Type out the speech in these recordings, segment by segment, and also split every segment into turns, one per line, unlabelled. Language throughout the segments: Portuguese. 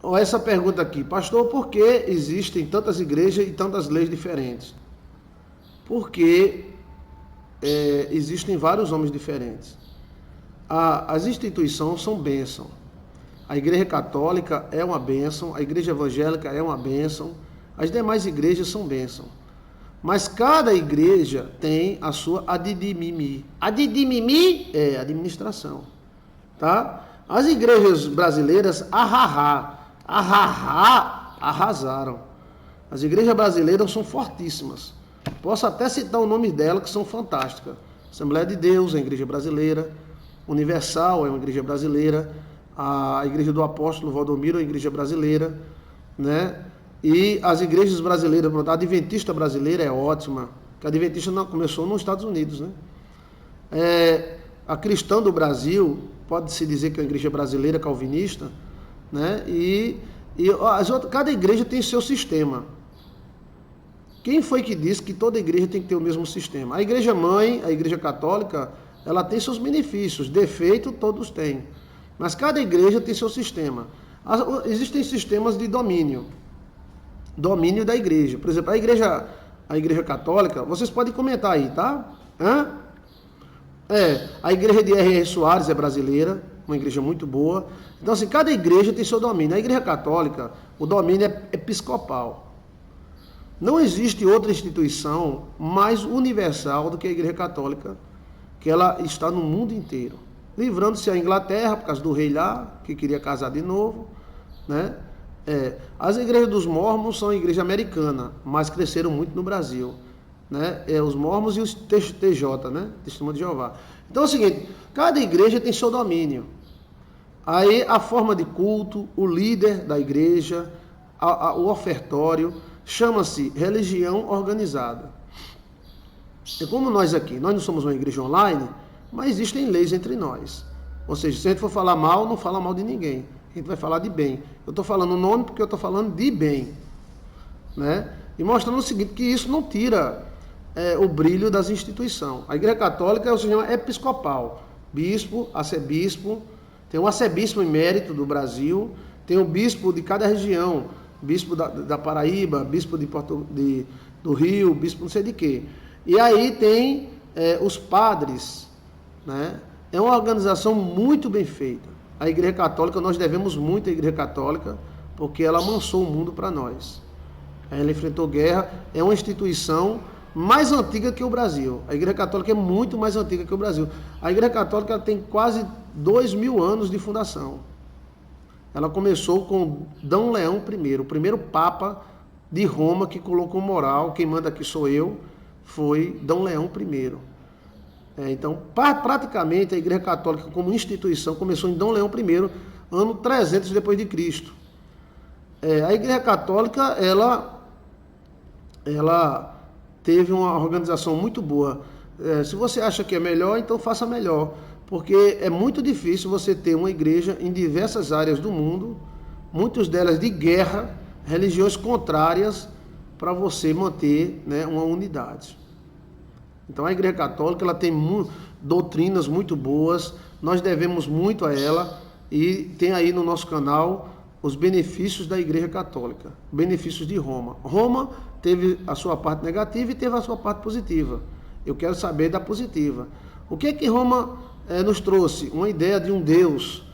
Olha essa pergunta aqui, pastor, por que existem tantas igrejas e tantas leis diferentes? Porque existem vários homens diferentes. As instituições são bênção. A igreja católica é uma bênção, a igreja evangélica é uma bênção, as demais igrejas são bênção. Mas cada igreja tem a sua adidimimi. Adidimimi é administração, tá? As igrejas brasileiras, arrasaram. As igrejas brasileiras são fortíssimas. Posso até citar o nome dela, que são fantásticas. Assembleia de Deus é a igreja brasileira, Universal é uma igreja brasileira, a igreja do apóstolo Valdomiro é a igreja brasileira, né? E as igrejas brasileiras, a adventista brasileira é ótima, que a adventista não começou nos Estados Unidos, né? A cristã do Brasil, pode-se dizer que é uma igreja brasileira calvinista, né? Cada igreja tem seu sistema. Quem foi que disse que toda igreja tem que ter o mesmo sistema? A igreja mãe, a igreja católica, ela tem seus benefícios, defeito todos têm. Mas cada igreja tem seu sistema. Existem sistemas de domínio da igreja. Por exemplo, a igreja católica, vocês podem comentar aí, tá? A igreja de R.R. Soares é brasileira, uma igreja muito boa. Então, assim, cada igreja tem seu domínio. A igreja católica, o domínio é episcopal. Não existe outra instituição mais universal do que a igreja católica, que ela está no mundo inteiro. Livrando-se a Inglaterra, por causa do rei lá, que queria casar de novo, né? As igrejas dos mormons são a igreja americana, mas cresceram muito no Brasil, né? Os mormons e os TJ, né? Testemunho de Jeová. Então é o seguinte, cada igreja tem seu domínio. Aí a forma de culto, o líder da igreja, o ofertório, chama-se religião organizada. E como nós aqui, nós não somos uma igreja online, mas existem leis entre nós. Ou seja, se a gente for falar mal, não fala mal de ninguém. A gente vai falar de bem. Eu estou falando o nome porque eu estou falando de bem, né? E mostrando o seguinte, que isso não tira o brilho das instituições. A igreja católica é o sistema episcopal. Bispo, arcebispo, tem um arcebispo emérito do Brasil, tem o bispo de cada região, bispo da Paraíba, bispo do Rio, bispo não sei de quê. E aí tem os padres, né? É uma organização muito bem feita. A igreja católica, nós devemos muito à igreja católica, porque ela amansou o mundo para nós. Ela enfrentou guerra, é uma instituição mais antiga que o Brasil. A igreja católica é muito mais antiga que o Brasil. A igreja católica tem quase 2000 anos de fundação. Ela começou com D. Leão I, o primeiro papa de Roma que colocou moral, quem manda aqui sou eu, foi D. Leão I. Então, praticamente a igreja católica como instituição começou em D. Leão I, ano 300 depois de Cristo. A igreja católica, ela teve uma organização muito boa. Se você acha que é melhor, então faça melhor. Porque é muito difícil você ter uma igreja em diversas áreas do mundo, muitas delas de guerra, religiões contrárias, para você manter, né, uma unidade. Então a igreja católica ela tem doutrinas muito boas, nós devemos muito a ela, e tem aí no nosso canal os benefícios da igreja católica, benefícios de Roma. Roma teve a sua parte negativa e teve a sua parte positiva. Eu quero saber da positiva. O que é que Roma nos trouxe? Uma ideia de um Deus.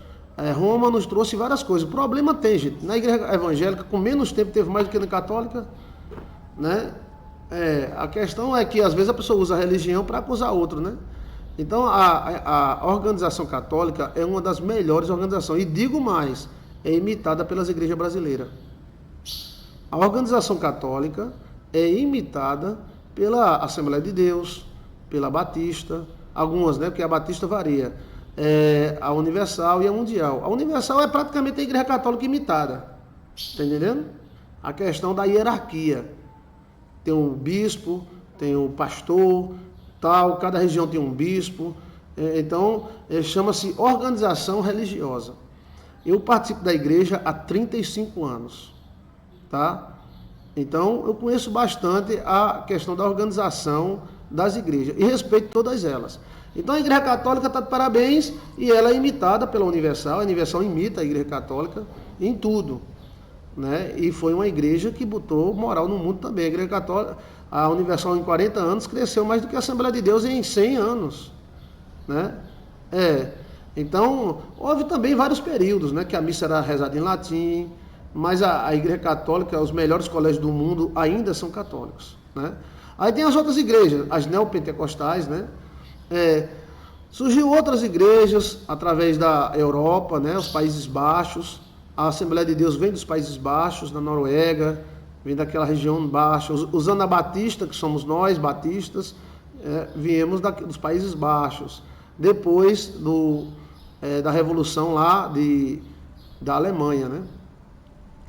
Roma nos trouxe várias coisas. O problema tem, gente. Na igreja evangélica, com menos tempo, teve mais do que na católica, né? A questão é que, às vezes, a pessoa usa a religião para acusar outro, né? Então, a organização católica é uma das melhores organizações. E digo mais, é imitada pelas igrejas brasileiras. A organização católica é imitada pela Assembleia de Deus, pela Batista, algumas, né? Porque a Batista varia. A Universal e a Mundial. A Universal é praticamente a igreja católica imitada. Está entendendo? A questão da hierarquia. Tem um bispo, tem um pastor, tal, cada região tem um bispo. Então, chama-se organização religiosa. Eu participo da igreja há 35 anos, tá? Então, eu conheço bastante a questão da organização das igrejas e respeito todas elas. Então, a igreja católica está de parabéns e ela é imitada pela Universal. A Universal imita a igreja católica em tudo, né? E foi uma igreja que botou moral no mundo também. A Igreja Católica, a Universal em 40 anos cresceu mais do que a Assembleia de Deus em 100 anos, né? Então, houve também vários períodos, né, que a missa era rezada em latim, mas a Igreja Católica, os melhores colégios do mundo ainda são católicos, né? Aí tem as outras igrejas, as neopentecostais, né? Surgiu outras igrejas através da Europa, né, os Países Baixos. A Assembleia de Deus vem dos Países Baixos, da Noruega, vem daquela região baixa. Os anabatistas, que somos nós, batistas, viemos dos Países Baixos. Depois da Revolução lá da Alemanha, né?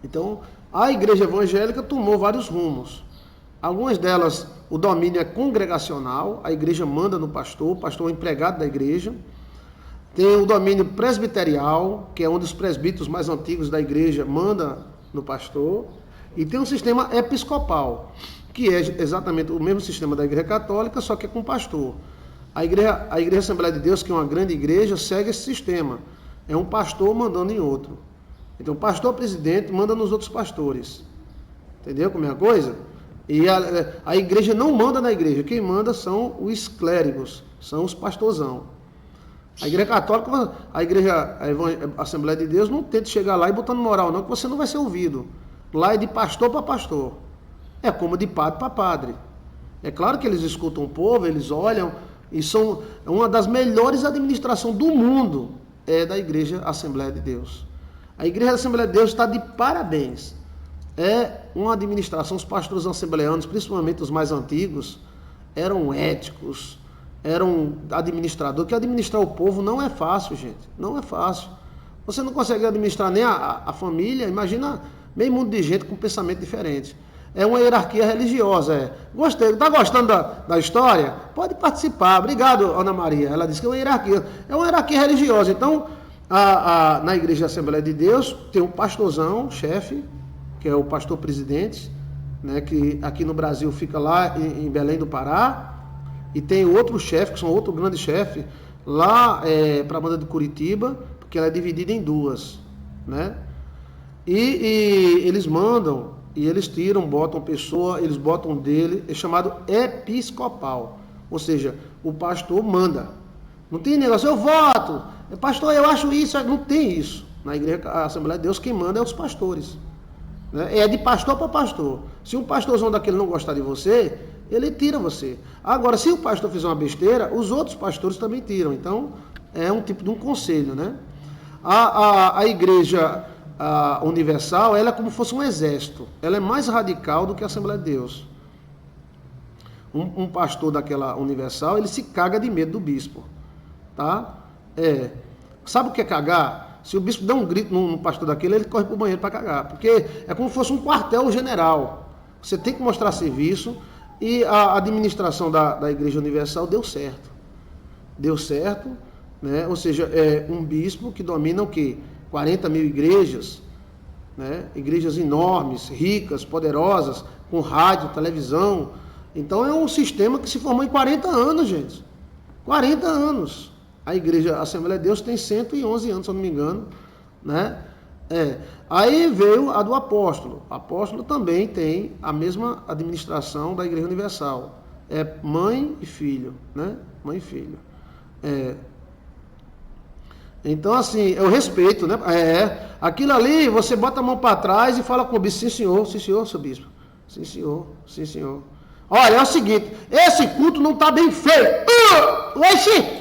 Então, a igreja evangélica tomou vários rumos. Algumas delas, o domínio é congregacional, a igreja manda no pastor, o pastor é empregado da igreja. Tem o domínio presbiterial, que é onde os presbíteros mais antigos da igreja mandam no pastor. E tem um sistema episcopal, que é exatamente o mesmo sistema da Igreja Católica, só que é com pastor. A igreja Assembleia de Deus, que é uma grande igreja, segue esse sistema. É um pastor mandando em outro. Então, o pastor presidente manda nos outros pastores. Entendeu como é a coisa? E a igreja não manda na igreja. Quem manda são os clérigos, são os pastorzão. A Igreja Católica, a Assembleia de Deus, não tenta chegar lá e botando moral, não, que você não vai ser ouvido. Lá é de pastor para pastor. É como de padre para padre. É claro que eles escutam o povo, eles olham, e são uma das melhores administrações do mundo, da Igreja Assembleia de Deus. A Igreja Assembleia de Deus está de parabéns. É uma administração, os pastores assembleanos, principalmente os mais antigos, eram éticos, eram administradores, que administrar o povo não é fácil, gente, não é fácil. Você não consegue administrar nem a família, imagina meio mundo de gente com pensamento diferente. É uma hierarquia religiosa. Gostei, está gostando da história? Pode participar. Obrigado, Ana Maria. Ela disse que é uma hierarquia religiosa. Então, na Igreja Assembleia de Deus, tem um pastorzão, chefe, que é o pastor presidente, né, que aqui no Brasil fica lá em Belém do Pará, e tem outro chefe, que são outro grande chefe, lá para a banda de Curitiba, porque ela é dividida em duas, né? E eles mandam, e eles tiram, botam pessoa, eles botam dele, é chamado episcopal, ou seja, o pastor manda. Não tem negócio, eu voto, pastor, eu acho isso, não tem isso. Na Igreja Assembleia de Deus, quem manda é os pastores. É de pastor para pastor. Se um pastorzão daquele não gostar de você, ele tira você. Agora, se o pastor fizer uma besteira, os outros pastores também tiram. Então, é um tipo de um conselho, né? A Igreja Universal, ela é como se fosse um exército. Ela é mais radical do que a Assembleia de Deus. Um pastor daquela Universal, ele se caga de medo do bispo. Tá? Sabe o que é cagar? Se o bispo dá um grito no pastor daquele, ele corre para o banheiro para cagar. Porque é como se fosse um quartel general. Você tem que mostrar serviço. E a administração da Igreja Universal deu certo. Deu certo, né? Ou seja, é um bispo que domina o quê? 40 mil igrejas, né? Igrejas enormes, ricas, poderosas, com rádio, televisão. Então é um sistema que se formou em 40 anos, gente. 40 anos. A Igreja Assembleia de Deus tem 111 anos, se eu não me engano, né? Aí veio a do apóstolo. O apóstolo também tem a mesma administração da Igreja Universal. É mãe e filho, né? Mãe e filho. Então, assim, eu respeito, né? Aquilo ali, você bota a mão para trás e fala com o bispo, sim senhor, seu bispo. Sim senhor. Olha, é o seguinte, esse culto não está bem feito.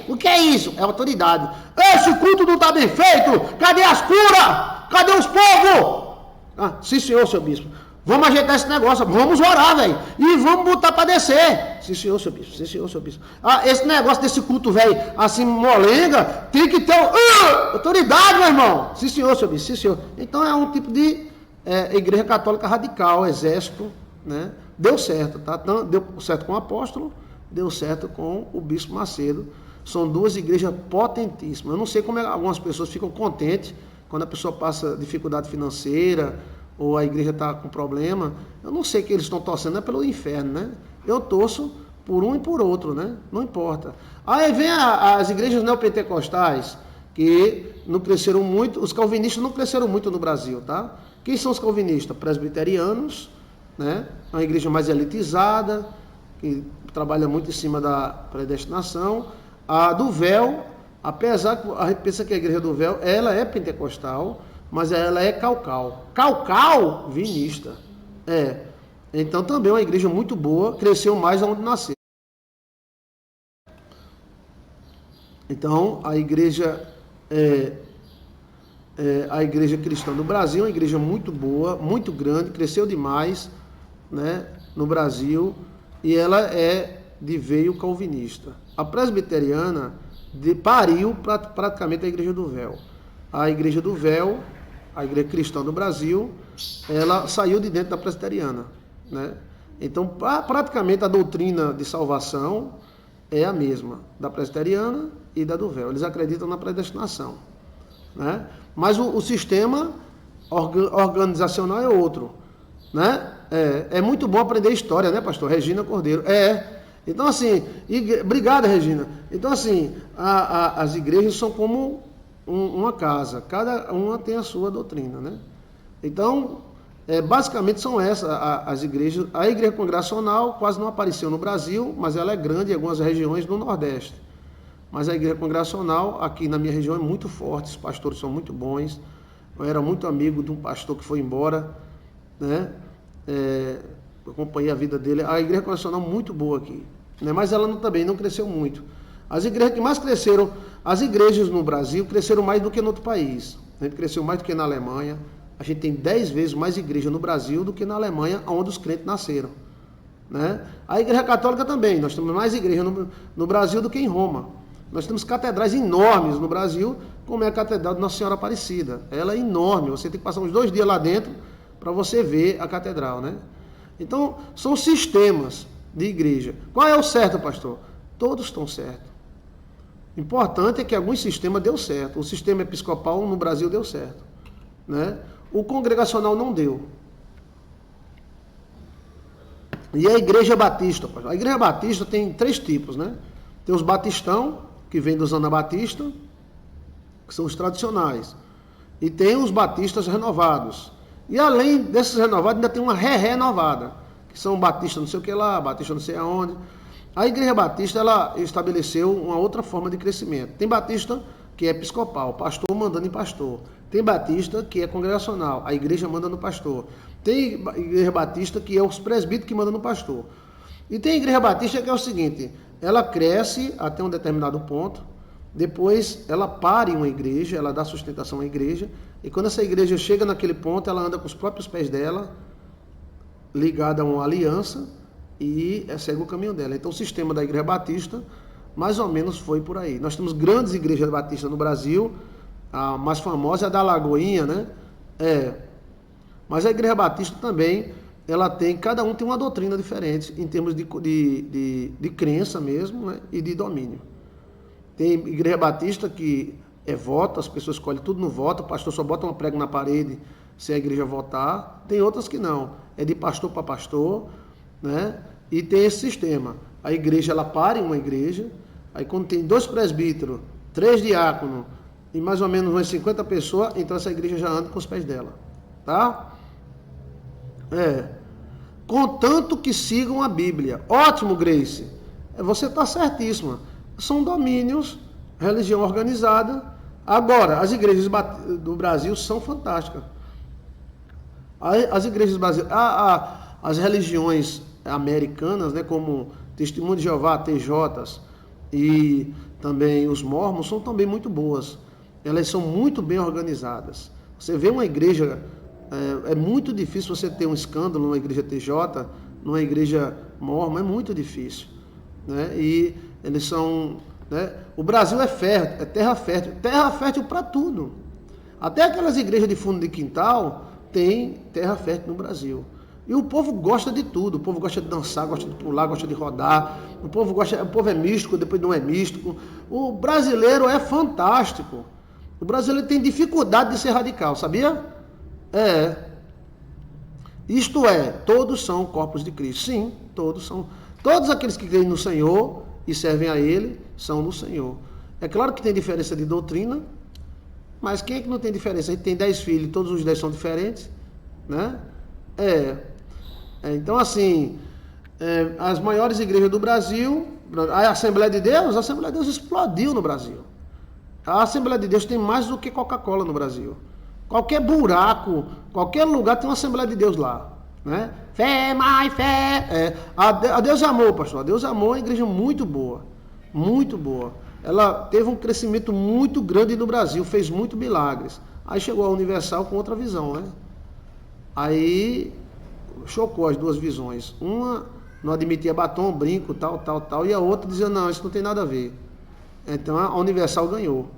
O que é isso? É autoridade. Esse culto não está bem feito. Cadê as curas? Cadê os povos? Sim, senhor, seu bispo. Vamos ajeitar esse negócio, vamos orar, velho. E vamos botar para descer. Sim, senhor, seu bispo. Esse negócio desse culto, velho, assim, molenga, tem que ter autoridade, meu irmão. Sim, senhor, seu bispo. Sim, senhor. Então é um tipo de igreja católica radical, exército, né? Deu certo, tá? Deu certo com o apóstolo, deu certo com o bispo Macedo. São duas igrejas potentíssimas. Eu não sei como algumas pessoas ficam contentes quando a pessoa passa dificuldade financeira ou a igreja está com problema. Eu não sei que eles estão torcendo, é pelo inferno, né? Eu torço por um e por outro, né? Não importa. Aí vem as igrejas neopentecostais, que não cresceram muito, os calvinistas não cresceram muito no Brasil, tá? Quem são os calvinistas? Presbiterianos, né? É uma igreja mais elitizada, que trabalha muito em cima da predestinação. A do véu, apesar que a gente pensa que a igreja do véu, ela é pentecostal, mas ela é calvinista. Então também é uma igreja muito boa, cresceu mais onde nasceu. Então a igreja cristã do Brasil é uma igreja muito boa, muito grande, cresceu demais, né, no Brasil, e ela é de veio calvinista. A presbiteriana pariu praticamente a igreja do véu. A igreja do véu, a igreja cristã do Brasil, ela saiu de dentro da presbiteriana, né? Então praticamente a doutrina de salvação é a mesma da presbiteriana e da do véu. Eles acreditam na predestinação, né? Mas o sistema organizacional é outro, né? É muito bom aprender história, né, pastor? Regina Cordeiro. Então, assim, obrigado, Regina. Então, assim, as igrejas são como uma casa. Cada uma tem a sua doutrina, né? Então, basicamente são essas as igrejas. A igreja congregacional quase não apareceu no Brasil, mas ela é grande em algumas regiões do Nordeste. Mas a igreja congregacional aqui na minha região é muito forte, os pastores são muito bons. Eu era muito amigo de um pastor que foi embora, né? Eu acompanhei a vida dele. A igreja congregacional é muito boa aqui, né? Mas ela também não cresceu muito. As igrejas que mais cresceram, as igrejas no Brasil cresceram mais do que no outro país. A gente cresceu mais do que na Alemanha. A gente tem 10 vezes mais igreja no Brasil do que na Alemanha, onde os crentes nasceram, né? A igreja católica também, nós temos mais igreja no Brasil do que em Roma. Nós temos catedrais enormes no Brasil, como é a Catedral de Nossa Senhora Aparecida. Ela é enorme, você tem que passar uns 2 dias lá dentro para você ver a catedral, né? Então, são sistemas de igreja. Qual é o certo, pastor? Todos estão certos. O importante é que algum sistema deu certo. O sistema episcopal no Brasil deu certo, né? O congregacional não deu. E a igreja batista, pastor? A igreja batista tem 3 tipos, né? Tem os batistão, que vem dos anabatistas, que são os tradicionais. E tem os batistas renovados. E além desses renovados, ainda tem uma renovada, que são batistas não sei o que lá, batista não sei aonde. A igreja batista, ela estabeleceu uma outra forma de crescimento. Tem batista que é episcopal, pastor mandando em pastor. Tem batista que é congregacional, a igreja manda no pastor. Tem igreja batista que é os presbíteros que mandam no pastor. E tem igreja batista que é o seguinte: ela cresce até um determinado ponto, depois ela para em uma igreja, ela dá sustentação à igreja, e quando essa igreja chega naquele ponto, ela anda com os próprios pés dela, ligada a uma aliança, e segue o caminho dela. Então o sistema da igreja batista, mais ou menos foi por aí. Nós temos grandes igrejas batistas no Brasil, a mais famosa é a da Lagoinha, né? Mas a igreja batista também, ela tem, cada um tem uma doutrina diferente, em termos de crença mesmo, né? E de domínio. Tem igreja batista que é voto, as pessoas escolhem tudo no voto, o pastor só bota uma prego na parede se a igreja votar. Tem outras que não, é de pastor para pastor, né? E tem esse sistema. A igreja, ela para em uma igreja, aí quando tem 2 presbíteros, 3 diáconos e mais ou menos umas 50 pessoas, então essa igreja já anda com os pés dela, tá? Contanto que sigam a Bíblia. Ótimo, Grace. Você está certíssima. São domínios, religião organizada. Agora, as igrejas do Brasil são fantásticas. As igrejas brasileiras, as religiões americanas, né, como Testemunho de Jeová, TJs, e também os mormons, são também muito boas. Elas são muito bem organizadas. Você vê uma igreja, é muito difícil você ter um escândalo numa igreja TJ, numa igreja mormon, é muito difícil, né? E eles são, né? O Brasil é fértil, é terra fértil para tudo. Até aquelas igrejas de fundo de quintal tem terra fértil no Brasil. E o povo gosta de tudo. O povo gosta de dançar, gosta de pular, gosta de rodar. O povo é místico, depois não é místico. O brasileiro é fantástico. O brasileiro tem dificuldade de ser radical, sabia? Isto é, todos são corpos de Cristo. Sim, todos são. Todos aqueles que creem no Senhor e servem a Ele são no Senhor. É claro que tem diferença de doutrina, Mas quem é que não tem diferença? A gente tem 10 filhos, todos os 10 são diferentes, né? Então, assim, as maiores igrejas do Brasil, a Assembleia de Deus explodiu no Brasil. A Assembleia de Deus tem mais do que Coca-Cola no Brasil. Qualquer buraco, qualquer lugar tem uma Assembleia de Deus lá, né? Fé, mais fé. A Deus é Amor, pastor. A Deus é Amor é uma igreja muito boa, muito boa. Ela teve um crescimento muito grande no Brasil, fez muitos milagres. Aí chegou a Universal com outra visão, né? Aí chocou as duas visões. Uma não admitia batom, brinco, tal, e a outra dizia, não, isso não tem nada a ver. Então a Universal ganhou.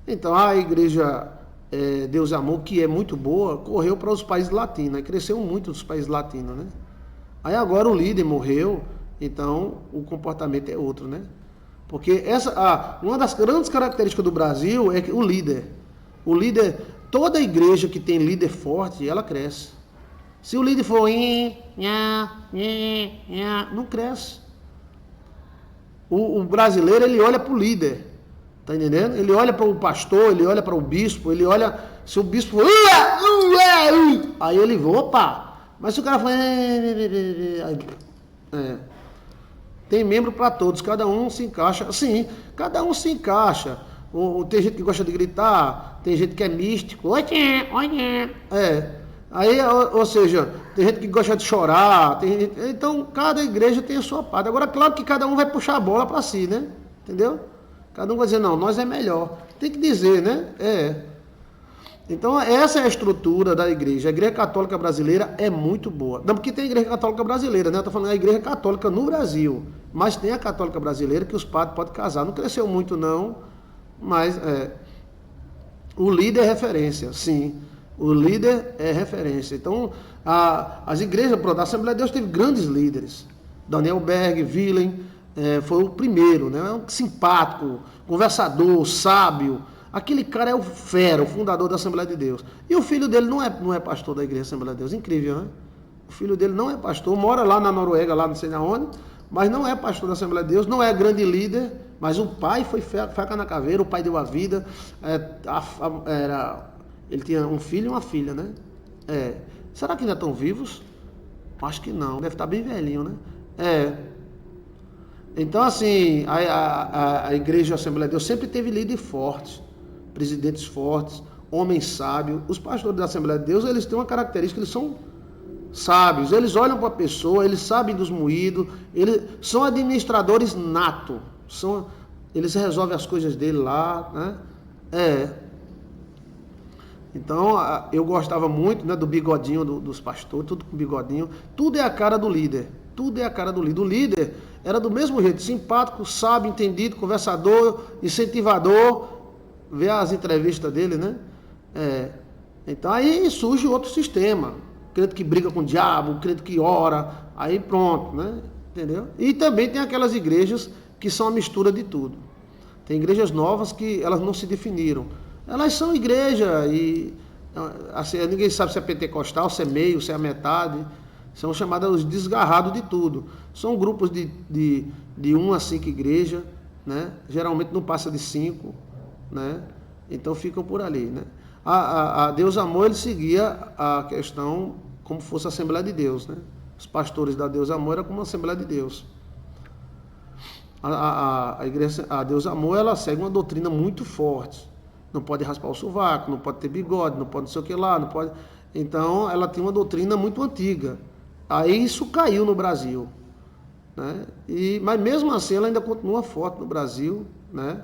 Então a igreja Deus é Amor, que é muito boa, correu para os países latinos, aí cresceu muito nos países latinos, né? Aí agora o líder morreu, então o comportamento é outro, né? Porque uma das grandes características do Brasil é que o líder, toda igreja que tem líder forte, ela cresce. Se o líder for não cresce. O brasileiro, ele olha para o líder, tá entendendo? Ele olha para o pastor, ele olha para o bispo, ele olha, se o bispo aí ele opa, mas se o cara for tem membro para todos, cada um se encaixa, sim, cada um se encaixa. Tem gente que gosta de gritar, tem gente que é místico, aí, ou seja, tem gente que gosta de chorar, então cada igreja tem a sua parte. Agora, claro que cada um vai puxar a bola para si, né? Entendeu? Cada um vai dizer, não, nós é melhor. Tem que dizer, né? Então, essa é a estrutura da igreja. A igreja católica brasileira é muito boa. Não, porque tem a igreja católica brasileira, né? Eu estou falando da igreja católica no Brasil. Mas tem a católica brasileira que os padres podem casar. Não cresceu muito, não, mas o líder é referência, sim. O líder é referência. Então, as igrejas, a Assembleia de Deus teve grandes líderes. Daniel Berg, Willem, foi o primeiro, né? Simpático, conversador, sábio. Aquele cara é o fera, o fundador da Assembleia de Deus. E o filho dele não é pastor da igreja Assembleia de Deus. Incrível, né? O filho dele não é pastor, mora lá na Noruega, lá não sei aonde, mas não é pastor da Assembleia de Deus, não é grande líder, mas o pai foi faca na caveira, o pai deu a vida. Ele tinha um filho e uma filha, né? Será que ainda estão vivos? Acho que não, deve estar bem velhinho, né? Então, assim, a igreja Assembleia de Deus sempre teve líderes fortes, presidentes fortes, homens sábios. Os pastores da Assembleia de Deus, eles têm uma característica, eles são sábios, eles olham para a pessoa, eles sabem dos moídos, eles são administradores nato, eles resolvem as coisas dele lá, né? Então, eu gostava muito, né, do bigodinho dos pastores, tudo com bigodinho. Tudo é a cara do líder. Tudo é a cara do líder. O líder era do mesmo jeito, simpático, sábio, entendido, conversador, incentivador. Vê as entrevistas dele, né? Então, aí surge outro sistema. Crente que briga com o diabo, crente que ora, aí pronto, né? Entendeu? E também tem aquelas igrejas que são a mistura de tudo. Tem igrejas novas que elas não se definiram. Elas são igreja e assim, ninguém sabe se é pentecostal, se é meio, se é a metade. São chamadas os desgarrados de tudo. São grupos de 1 a 5 igrejas, né? Geralmente não passa de 5, né? Então ficam por ali, né? A Deus Amor, ele seguia a questão como fosse a Assembleia de Deus, né? Os pastores da Deus Amor eram como a Assembleia de Deus. A igreja, a Deus Amor, ela segue uma doutrina muito forte. Não pode raspar o sovaco, não pode ter bigode, não pode não sei o que lá, não pode. Então, ela tem uma doutrina muito antiga. Aí isso caiu no Brasil, né? Mas mesmo assim, ela ainda continua forte no Brasil, né?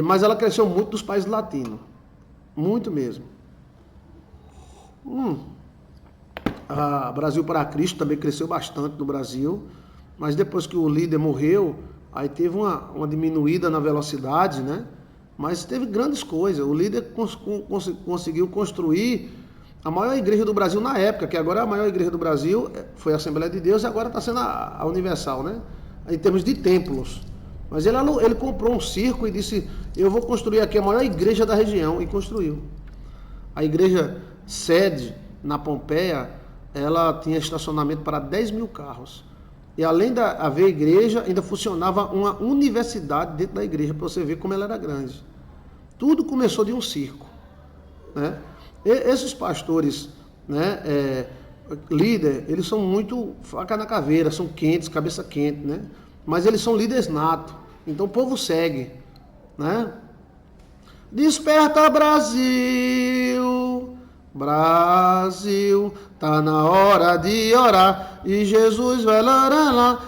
Mas ela cresceu muito nos países latinos, muito mesmo. A Brasil para Cristo também cresceu bastante no Brasil, mas depois que o líder morreu, aí teve uma diminuída na velocidade, né? Mas teve grandes coisas. O líder conseguiu construir a maior igreja do Brasil na época, que agora é a maior igreja do Brasil, foi a Assembleia de Deus, e agora está sendo a Universal, né? Em termos de templos. Mas ele comprou um circo e disse, eu vou construir aqui a maior igreja da região, e construiu. A igreja sede, na Pompeia, ela tinha estacionamento para 10 mil carros. E além de haver igreja, ainda funcionava uma universidade dentro da igreja, para você ver como ela era grande. Tudo começou de um circo, né? E esses pastores, né, líder, eles são muito faca na caveira, são quentes, cabeça quente, né? Mas eles são líderes natos, então o povo segue, né? Desperta, Brasil, Brasil, tá na hora de orar, e Jesus vai lá,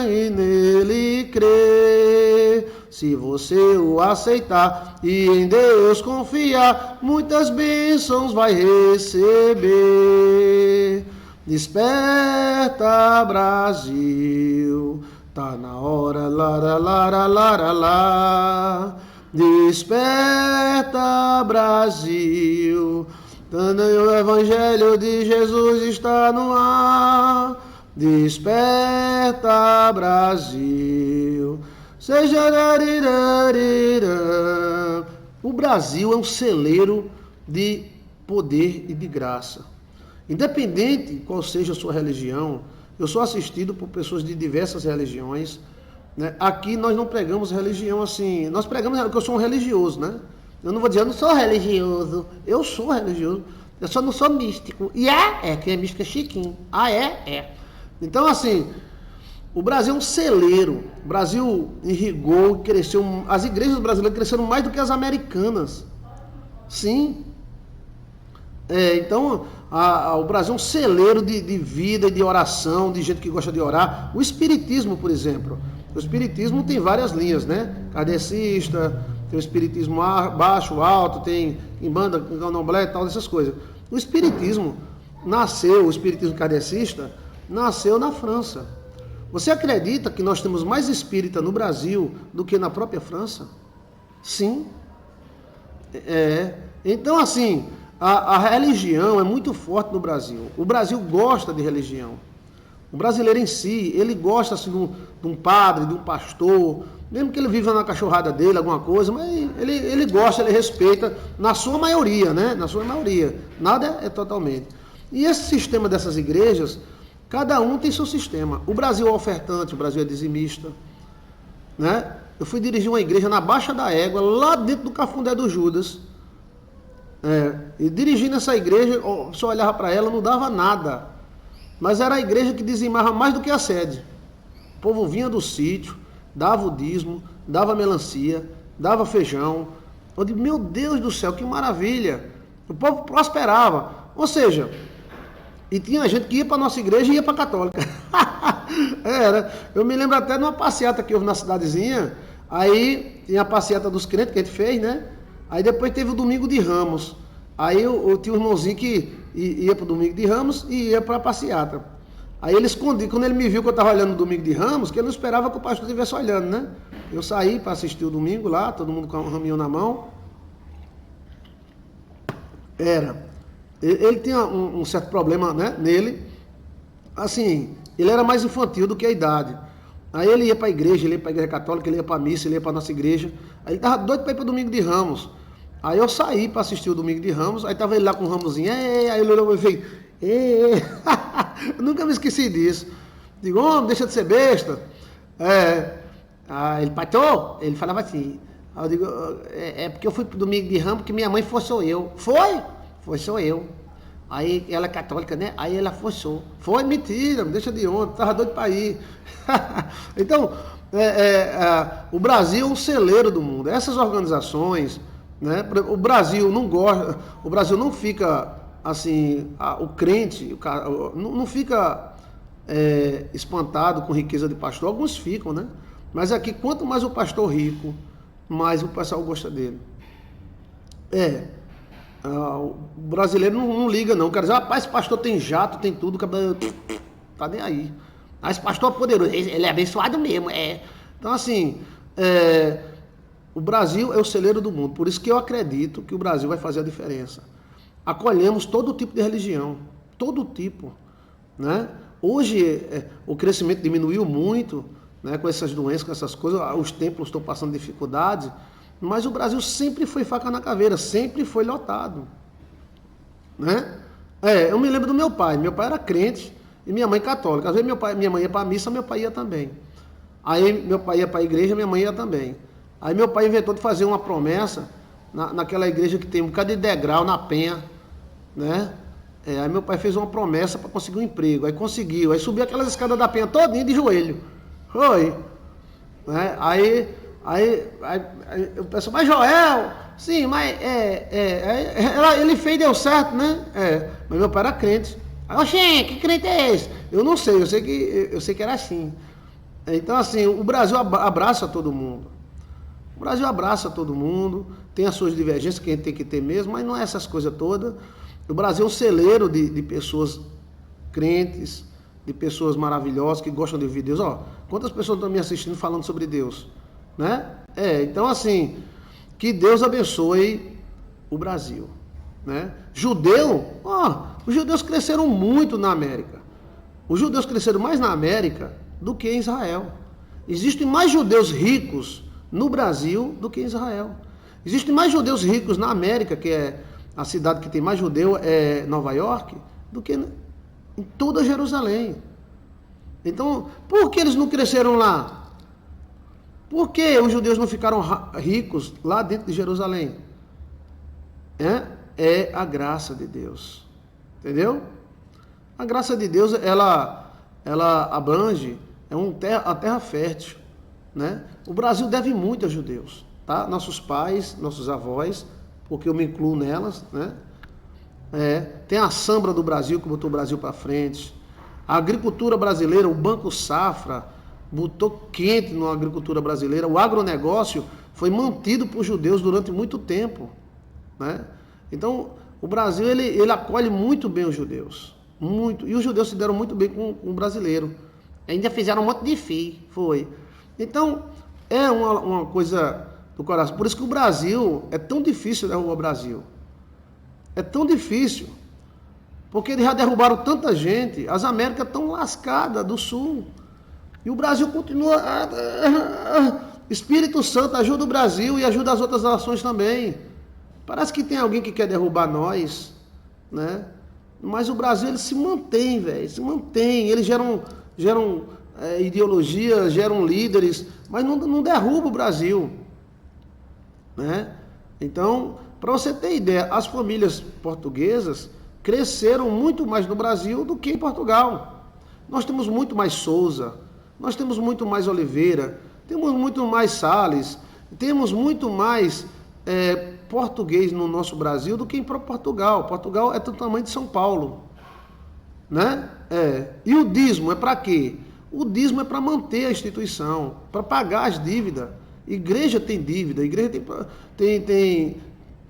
e nele crer. Se você o aceitar e em Deus confiar, muitas bênçãos vai receber. Desperta, Brasil, tá na hora, lá. Desperta, Brasil, o Evangelho de Jesus está no ar. Desperta, Brasil, seja... O Brasil é um celeiro de poder e de graça. Independente qual seja a sua religião, eu sou assistido por pessoas de diversas religiões, né? Aqui nós não pregamos religião assim, nós pregamos porque eu sou um religioso, né? Eu não vou dizer, eu não sou religioso, eu sou religioso, eu só não sou místico. E quem é místico é Chiquinho. É. Então assim, o Brasil é um celeiro, o Brasil irrigou, cresceu, as igrejas brasileiras cresceram mais do que as americanas. Sim. Então, o Brasil é um celeiro de vida e de oração, de gente que gosta de orar. O espiritismo, por exemplo. O espiritismo tem várias linhas, né? Kardecista, tem o espiritismo baixo, alto, tem em banda, candomblé e tal, essas coisas. O espiritismo o espiritismo kardecista nasceu na França. Você acredita que nós temos mais espírita no Brasil do que na própria França? Sim. Então, assim, a religião é muito forte no Brasil. O Brasil gosta de religião. O brasileiro em si, ele gosta assim, de um padre, de um pastor, mesmo que ele viva na cachorrada dele, alguma coisa, mas ele gosta, ele respeita, na sua maioria, né? Na sua maioria. Nada é totalmente. E esse sistema dessas igrejas, cada um tem seu sistema. O Brasil é ofertante, o Brasil é dizimista, né? Eu fui dirigir uma igreja na Baixa da Égua, lá dentro do Cafundé do Judas. E dirigindo essa igreja, só olhava para ela, não dava nada. Mas era a igreja que dizimava mais do que a sede. O povo vinha do sítio, dava o dízimo, dava melancia, dava feijão. Eu digo, meu Deus do céu, que maravilha! O povo prosperava. Ou seja, e tinha gente que ia para a nossa igreja e ia para a católica. Eu me lembro até de uma passeata que houve na cidadezinha. Aí tinha a passeata dos crentes que a gente fez, né? Aí depois teve o domingo de Ramos. Aí eu tinha um irmãozinho que ia para o domingo de Ramos e ia para a passeata. Aí ele escondia, quando ele me viu que eu estava olhando no domingo de Ramos, que ele não esperava que o pastor estivesse olhando, né? Eu saí para assistir o domingo lá, todo mundo com um raminho na mão. Ele tinha um certo problema, né, nele. Assim, ele era mais infantil do que a idade. Aí ele ia para a igreja, ele ia para a igreja católica, ele ia para a missa, ele ia para a nossa igreja. Aí ele estava doido para ir para o domingo de Ramos. Aí eu saí para assistir o domingo de Ramos, aí estava ele lá com o ramozinho, aí ele olhou e fez, eu nunca me esqueci disso. Digo, homem, deixa de ser besta. Ele, pastor, ele falava assim, aí eu digo, porque eu fui para o domingo de Ramos, porque minha mãe forçou eu. Foi, sou eu. Aí ela é católica, né? Aí ela forçou. Foi, mentira, me deixa de onda, estava doido para ir. Então, o Brasil é um celeiro do mundo. Essas organizações, né? O Brasil não gosta, o Brasil não fica assim, o crente não fica espantado com riqueza de pastor, alguns ficam, né? Mas aqui, quanto mais o pastor rico, mais o pessoal gosta dele. O brasileiro não liga não, o cara diz, rapaz, esse pastor tem jato, tem tudo, tá nem aí. Esse pastor é poderoso, ele é abençoado mesmo, Então assim, o Brasil é o celeiro do mundo, por isso que eu acredito que o Brasil vai fazer a diferença. Acolhemos todo tipo de religião, todo tipo, né? Hoje o crescimento diminuiu muito, né, com essas doenças, com essas coisas, os templos estão passando dificuldades, mas o Brasil sempre foi faca na caveira, sempre foi lotado, né? Eu me lembro do meu pai era crente, e minha mãe católica. Às vezes minha mãe ia para a missa, meu pai ia também. Aí meu pai ia para a igreja, minha mãe ia também. Aí meu pai inventou de fazer uma promessa naquela igreja que tem um bocado de degrau na Penha, né? Aí meu pai fez uma promessa para conseguir um emprego. Aí conseguiu. Aí subiu aquelas escadas da Penha todinha de joelho. Foi. Né? Aí o pessoal, mas Joel, sim, mas ele fez, deu certo, né? Mas meu pai era crente. Aí, oxê, que crente é esse? Eu não sei, eu sei que era assim. Então, assim, o Brasil abraça todo mundo. O Brasil abraça todo mundo, tem as suas divergências que a gente tem que ter mesmo, mas não é essas coisas todas. O Brasil é um celeiro de pessoas crentes, de pessoas maravilhosas que gostam de ouvir Deus. Ó, quantas pessoas estão me assistindo falando sobre Deus? Né? Então, assim, que Deus abençoe o Brasil. Né? Judeu, os judeus cresceram muito na América. Os judeus cresceram mais na América do que em Israel. Existem mais judeus ricos no Brasil do que em Israel. Existem mais judeus ricos na América, que é a cidade que tem mais judeu, é Nova York, do que em toda Jerusalém. Então, por que eles não cresceram lá? Por que os judeus não ficaram ricos lá dentro de Jerusalém? É a graça de Deus. Entendeu? A graça de Deus, ela abrange, a terra fértil. Né? O Brasil deve muito aos judeus. Tá? Nossos pais, nossos avós, porque eu me incluo nelas. Né? Tem a Sambra do Brasil, que botou o Brasil para frente. A agricultura brasileira, o Banco Safra, botou quente na agricultura brasileira. O agronegócio foi mantido por judeus durante muito tempo. Né? Então, o Brasil, ele acolhe muito bem os judeus. Muito. E os judeus se deram muito bem com o brasileiro. Ainda fizeram um monte de FII, foi. Então, é uma coisa do coração. Por isso que o Brasil, é tão difícil derrubar o Brasil. É tão difícil. Porque eles já derrubaram tanta gente. As Américas estão lascadas do Sul. E o Brasil continua. Espírito Santo ajuda o Brasil e ajuda as outras nações também. Parece que tem alguém que quer derrubar nós, né? Mas o Brasil, ele se mantém, velho. Se mantém. Eles geram ideologias, geram líderes, mas não derruba o Brasil. Né? Então, para você ter ideia, as famílias portuguesas cresceram muito mais no Brasil do que em Portugal. Nós temos muito mais Souza, nós temos muito mais Oliveira, temos muito mais Salles, temos muito mais português no nosso Brasil do que em Portugal. Portugal é do tamanho de São Paulo. Né? E o dízimo é para quê? O dízimo é para manter a instituição, para pagar as dívidas. Igreja tem dívida, igreja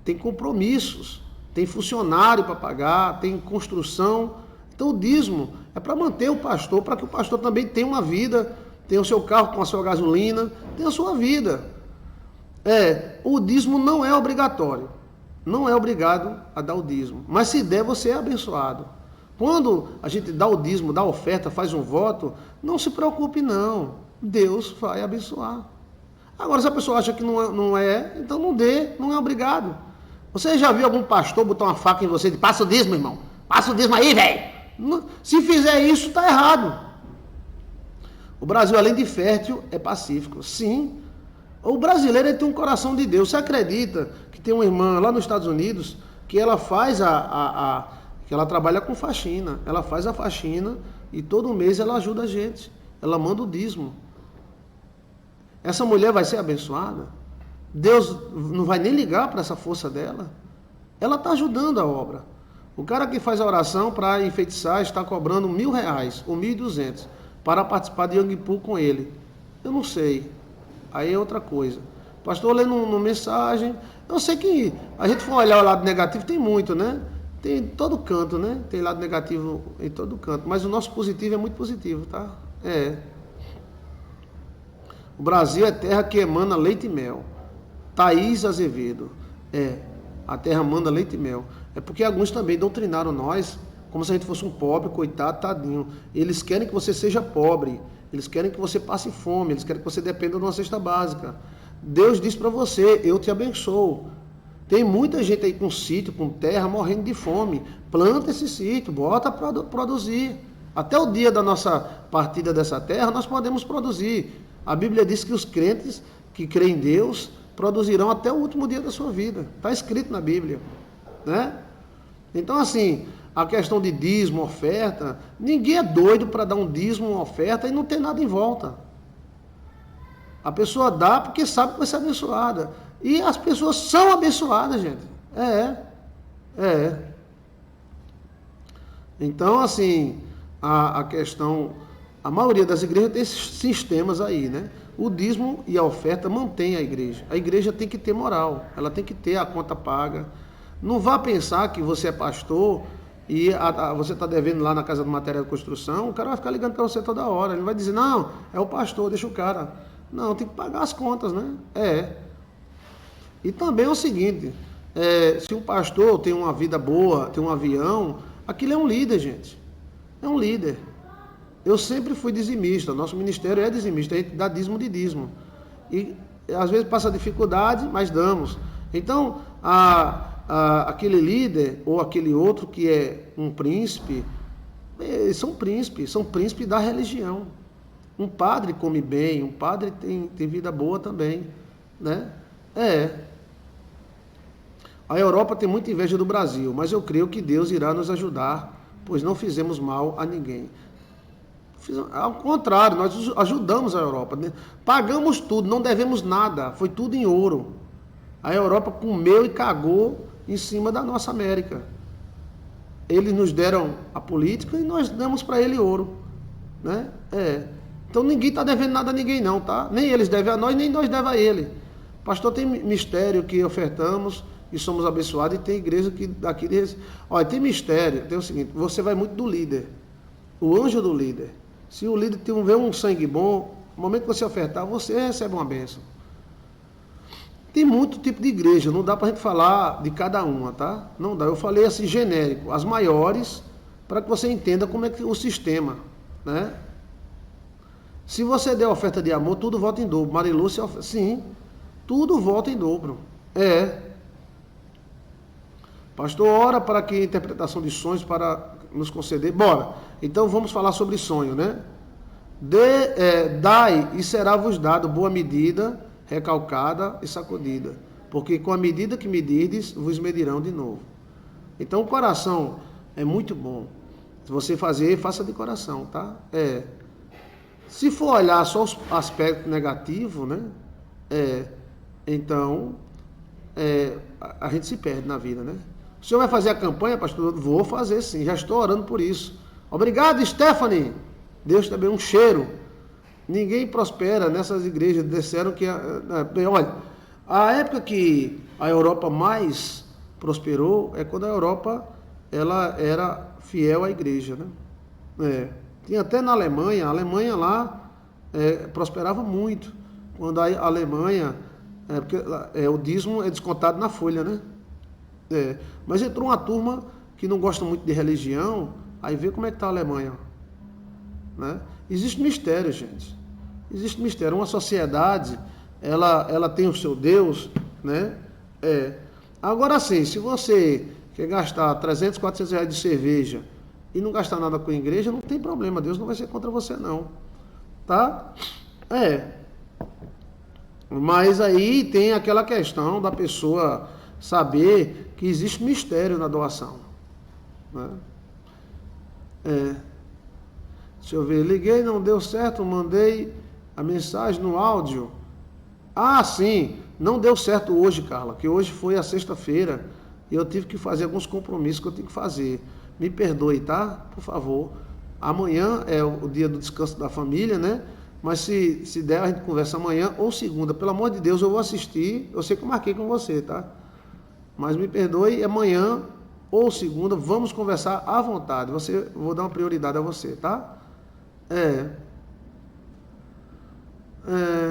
tem compromissos, tem funcionário para pagar, tem construção. Então o dízimo é para manter o pastor, para que o pastor também tenha uma vida, tenha o seu carro com a sua gasolina, tenha a sua vida. O dízimo não é obrigatório, não é obrigado a dar o dízimo, mas se der, você é abençoado. Quando a gente dá o dízimo, dá a oferta, faz um voto, não se preocupe não, Deus vai abençoar. Agora, se a pessoa acha que não é, então não dê, não é obrigado. Você já viu algum pastor botar uma faca em você e dizer, passa o dízimo, irmão, passa o dízimo aí, velho. Se fizer isso, está errado. O Brasil, além de fértil, é pacífico. Sim, o brasileiro ele tem um coração de Deus. Você acredita que tem uma irmã lá nos Estados Unidos que ela faz que ela trabalha com faxina. Ela faz a faxina e todo mês ela ajuda a gente. Ela manda o dízimo. Essa mulher vai ser abençoada. Deus não vai nem ligar para essa força dela. Ela está ajudando a obra. O cara que faz a oração para enfeitiçar está cobrando R$1.000 ou 1.200 para participar de Yom Kippur com ele. Eu não sei. Aí é outra coisa. Pastor, lendo uma mensagem. Eu sei que a gente for olhar o lado negativo, tem muito, né? Tem em todo canto, né? Tem lado negativo em todo canto. Mas o nosso positivo é muito positivo, tá? O Brasil é terra que emana leite e mel. Thaís Azevedo. A terra manda leite e mel. É porque alguns também doutrinaram nós como se a gente fosse um pobre, coitado, tadinho. Eles querem que você seja pobre. Eles querem que você passe fome. Eles querem que você dependa de uma cesta básica. Deus diz para você, eu te abençoo. Tem muita gente aí com sítio, com terra, morrendo de fome. Planta esse sítio, bota para produzir. Até o dia da nossa partida dessa terra, nós podemos produzir. A Bíblia diz que os crentes que creem em Deus produzirão até o último dia da sua vida. Está escrito na Bíblia, né? Então, assim, a questão de dízimo, oferta, ninguém é doido para dar um dízimo, uma oferta e não ter nada em volta. A pessoa dá porque sabe que vai ser abençoada. E as pessoas são abençoadas, gente. É. Então, assim, a questão, a maioria das igrejas tem esses sistemas aí, né? O dízimo e a oferta mantém a igreja. A igreja tem que ter moral, ela tem que ter a conta paga. Não vá pensar que você é pastor e você está devendo lá na casa do material de construção, o cara vai ficar ligando para você toda hora. Ele vai dizer, não, é o pastor, deixa o cara. Não, tem que pagar as contas, né? E também é o seguinte, se um pastor tem uma vida boa, tem um avião, aquilo é um líder, gente. É um líder. Eu sempre fui dizimista, nosso ministério é dizimista, a gente dá dízimo de dízimo. E às vezes passa dificuldade, mas damos. Então, aquele líder ou aquele outro que é um príncipe, são príncipes da religião. Um padre come bem, um padre tem vida boa também, né? A Europa tem muita inveja do Brasil, mas eu creio que Deus irá nos ajudar, pois não fizemos mal a ninguém. Ao contrário, nós ajudamos a Europa, né? Pagamos tudo, não devemos nada, foi tudo em ouro. A Europa comeu e cagou em cima da nossa América. Eles nos deram a política e nós damos para ele ouro, né? Então ninguém está devendo nada a ninguém não, tá? Nem eles devem a nós, nem nós devemos a ele. Pastor, tem mistério que ofertamos e somos abençoados, e tem igreja que daqui... Olha, tem mistério, tem o seguinte, você vai muito do líder, o anjo do líder. Se o líder vê um sangue bom, no momento que você ofertar, você recebe uma bênção. Tem muito tipo de igreja, não dá para a gente falar de cada uma, tá? Não dá, eu falei assim genérico, as maiores, para que você entenda como é que o sistema, né? Se você der oferta de amor, tudo volta em dobro. Marilúcia, sim, tudo volta em dobro. Pastor, ora para que a interpretação de sonhos para nos conceder. Bora. Então vamos falar sobre sonho, né? Dai e será vos dado boa medida, recalcada e sacudida. Porque com a medida que medirdes, vos medirão de novo. Então o coração é muito bom. Se você fazer, faça de coração, tá? Se for olhar só os aspectos negativos, né? Então a gente se perde na vida, né? O senhor vai fazer a campanha, pastor? Vou fazer sim, já estou orando por isso. Obrigado, Stephanie. Deus também, um cheiro. Ninguém prospera nessas igrejas. Disseram que... olha, a época que a Europa mais prosperou é quando a Europa ela era fiel à igreja, né? Tinha até na Alemanha. A Alemanha lá prosperava muito. Quando a Alemanha... porque o dízimo é descontado na folha, né? Mas entrou uma turma que não gosta muito de religião, aí vê como é que está a Alemanha, né? Existe mistério, gente. Existe mistério. Uma sociedade, ela tem o seu Deus, né? Agora sim, se você quer gastar 300, 400 reais de cerveja e não gastar nada com a igreja, não tem problema. Deus não vai ser contra você, não. Tá? Mas aí tem aquela questão da pessoa saber que existe mistério na doação, né? Deixa eu ver, liguei, não deu certo, mandei a mensagem no áudio. Sim, não deu certo hoje, Carla, que hoje foi a sexta-feira e eu tive que fazer alguns compromissos que eu tenho que fazer. Me perdoe, tá? Por favor. Amanhã é o dia do descanso da família, né? Mas se der, a gente conversa amanhã ou segunda. Pelo amor de Deus, eu vou assistir. Eu sei que eu marquei com você, tá? Mas me perdoe, amanhã ou segunda, vamos conversar à vontade. Vou dar uma prioridade a você, tá?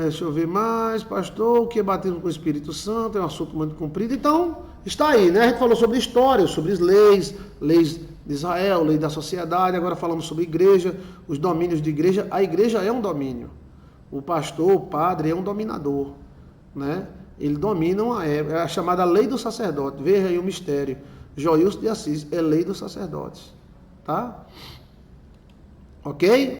Deixa eu ver mais. Pastor, o que é batismo com o Espírito Santo? É um assunto muito comprido. Então, está aí, né? A gente falou sobre história, sobre leis de Israel, lei da sociedade. Agora falamos sobre igreja, os domínios de igreja. A igreja é um domínio. O pastor, o padre é um dominador, né? Ele domina é a chamada lei do sacerdote. Veja aí o mistério. Joilson de Assis é lei dos sacerdotes, tá? Ok?